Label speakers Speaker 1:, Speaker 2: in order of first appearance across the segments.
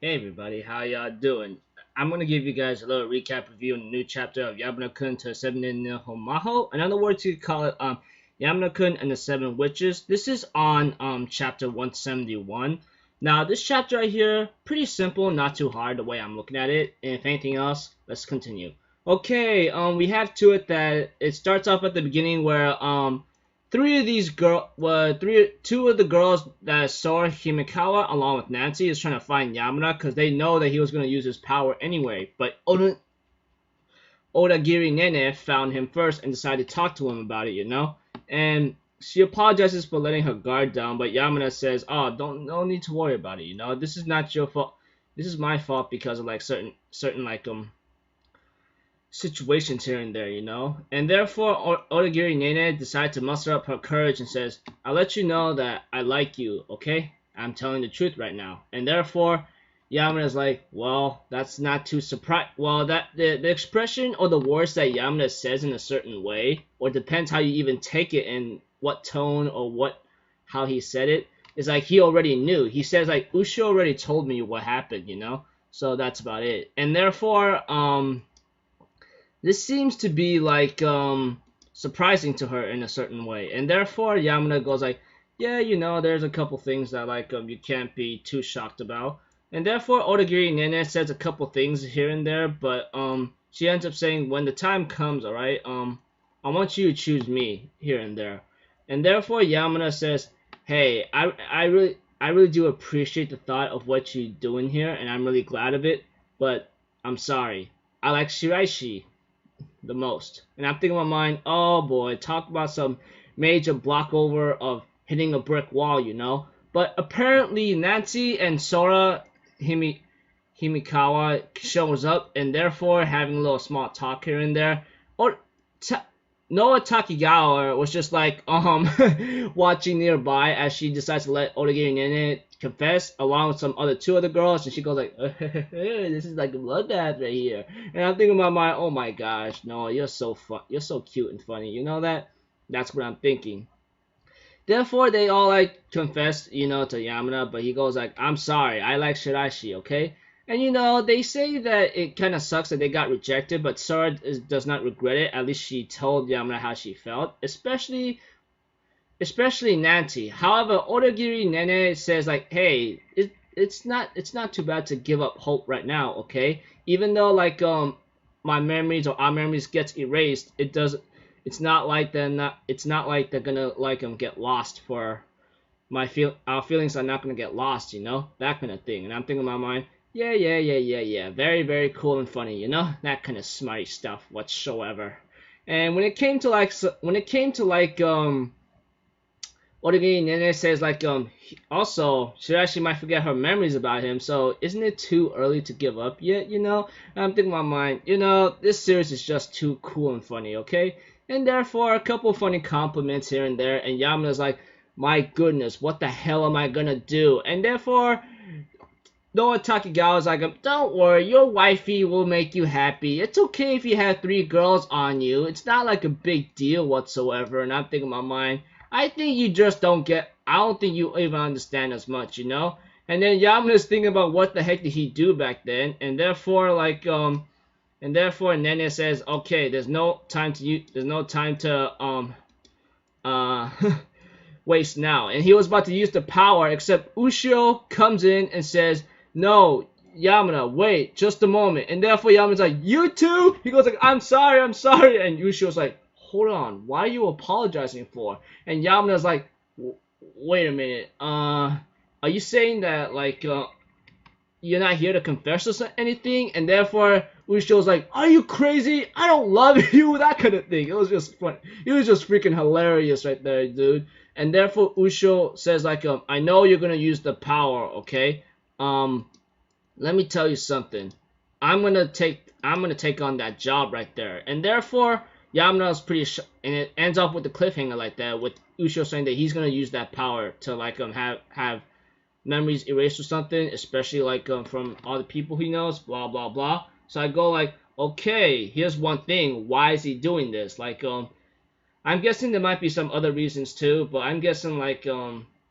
Speaker 1: Hey everybody, how y'all doing? I'm gonna give you guys a little recap review on the new chapter of Yamada-kun to 7 no Majo. In other words, you could call it Yamada-kun and the Seven Witches. This is on chapter 171. Now this chapter right here, pretty simple, not too hard the way I'm looking at it. And if anything else, let's continue. Okay, we have to it that it starts off at the beginning where two of the girls that saw Himikawa along with Nancy is trying to find Yamada because they know that he was going to use his power anyway. But Odagiri Nene found him first and decided to talk to him about it, And she apologizes for letting her guard down, but Yamada says, "Oh, no need to worry about it. This is not your fault. This is my fault because of like certain situations here and there. And therefore, Odagiri Nene decides to muster up her courage and says, "I'll let you know that I like you, okay? I'm telling the truth right now." And therefore, Yamada's like, well, that's not too surprise. Well, that the expression or the words that Yamada says in a certain way, or depends how you even take it and what tone or how he said it, is like he already knew. He says like, Usho already told me what happened. So that's about it. And therefore, this seems to be like surprising to her in a certain way, and therefore Yamada goes like, yeah, there's a couple things that like you can't be too shocked about, and therefore Odagiri Nene says a couple things here and there, but she ends up saying, when the time comes, all right, I want you to choose me here and there, and therefore Yamada says, hey, I really do appreciate the thought of what you're doing here, and I'm really glad of it, but I'm sorry, I like Shiraishi the most. And I'm thinking in my mind, oh boy, talk about some major block over of hitting a brick wall. But apparently Nancy and Sora Himikawa shows up, and therefore having a little small talk here and there. Or Noah Takigawa was just like watching nearby as she decides to let Odagiri Nene confess along with some other two other girls, and she goes like, this is like a bloodbath right here. And I'm thinking in my mind, oh my gosh, Noah, you're so you're so cute and funny. You know that? That's what I'm thinking. Therefore, they all like confess, to Yamada, but he goes like, I'm sorry, I like Shiraishi, okay? And they say that it kind of sucks that they got rejected, but Sora does not regret it. At least she told Yamada how she felt, especially Nancy. However, Odagiri Nene says like, hey, it's not too bad to give up hope right now, okay? Even though like my memories or our memories gets erased, it's not like they're gonna like get lost for our feelings are not gonna get lost, that kind of thing. And I'm thinking in my mind, yeah, very very cool and funny, that kind of smarty stuff whatsoever. And when it came to like Odagiri Nene says like also Shirashi might forget her memories about him, so isn't it too early to give up yet? I'm thinking in my mind, this series is just too cool and funny, okay? And therefore a couple funny compliments here and there, and Yamada's like, my goodness, what the hell am I gonna do? And therefore Noah Takigawa's like, don't worry, your wifey will make you happy. It's okay if you have 3 girls on you. It's not like a big deal whatsoever. And I'm thinking in my mind, I think you just don't get, I don't think you even understand as much, And then Yamada's thinking about what the heck did he do back then, and therefore Nene says, okay, there's no time to waste now. And he was about to use the power, except Ushio comes in and says, no, Yamada, wait, just a moment. And therefore Yamada's like, you too? He goes like, I'm sorry. And Ushio's like, hold on, why are you apologizing for? And Yamada's like, wait a minute, are you saying that like you're not here to confess or anything? And therefore Ushio's like, are you crazy? I don't love you, that kind of thing. It was just fun. It was just freaking hilarious right there, dude. And therefore Ushio says like, I know you're gonna use the power, okay? Let me tell you something. I'm gonna take on that job right there. And therefore Yamada's pretty and it ends up with the cliffhanger like that, with Ushio saying that he's gonna use that power to like have memories erased or something, especially like from all the people he knows, blah blah blah. So I go like, okay, here's one thing. Why is he doing this? Like I'm guessing there might be some other reasons too, but I'm guessing like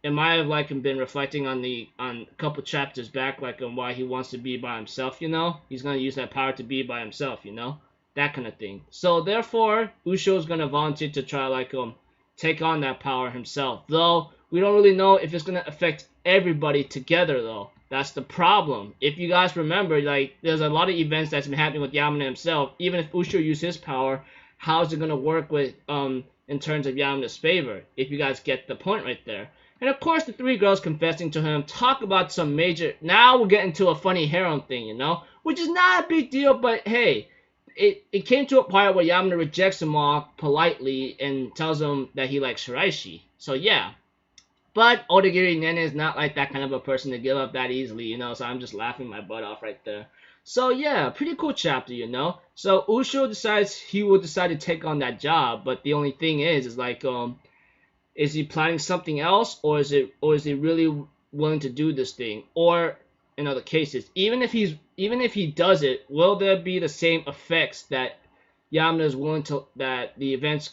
Speaker 1: it might have like been reflecting on a couple chapters back, like on why he wants to be by himself, you know? He's gonna use that power to be by himself, you know? That kind of thing. So therefore, Usho is gonna volunteer to try like take on that power himself. Though we don't really know if it's gonna affect everybody together though. That's the problem. If you guys remember, like there's a lot of events that's been happening with Yamada himself. Even if Usho used his power, how's it gonna work with in terms of Yamada's favor? If you guys get the point right there. And of course, the three girls confessing to him talk about some major. Now we're getting to a funny harem thing, you know, which is not a big deal. But hey, it came to a part where Yamada rejects him all politely and tells him that he likes Shiraishi. So yeah. But Odagiri Nene is not like that kind of a person to give up that easily, you know, so I'm just laughing my butt off right there. So yeah, pretty cool chapter, you know. So Usho decides he will decide to take on that job, but the only thing is like, is he planning something else, or is he really willing to do this thing? Or in other cases, even if he does it, will there be the same effects that Yamada is willing to, that the events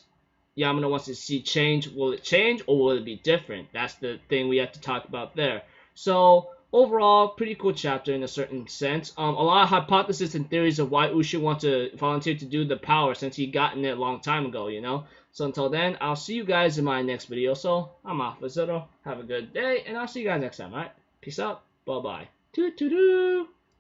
Speaker 1: Yamada wants to see change? Will it change, or will it be different? That's the thing we have to talk about there. So overall, pretty cool chapter in a certain sense. A lot of hypotheses and theories of why Usho wants to volunteer to do the power since he gotten it a long time ago, you know. So until then, I'll see you guys in my next video. So I'm off for Zero. Have a good day, and I'll see you guys next time. Alright, peace out. Bye bye. Doo doo doo.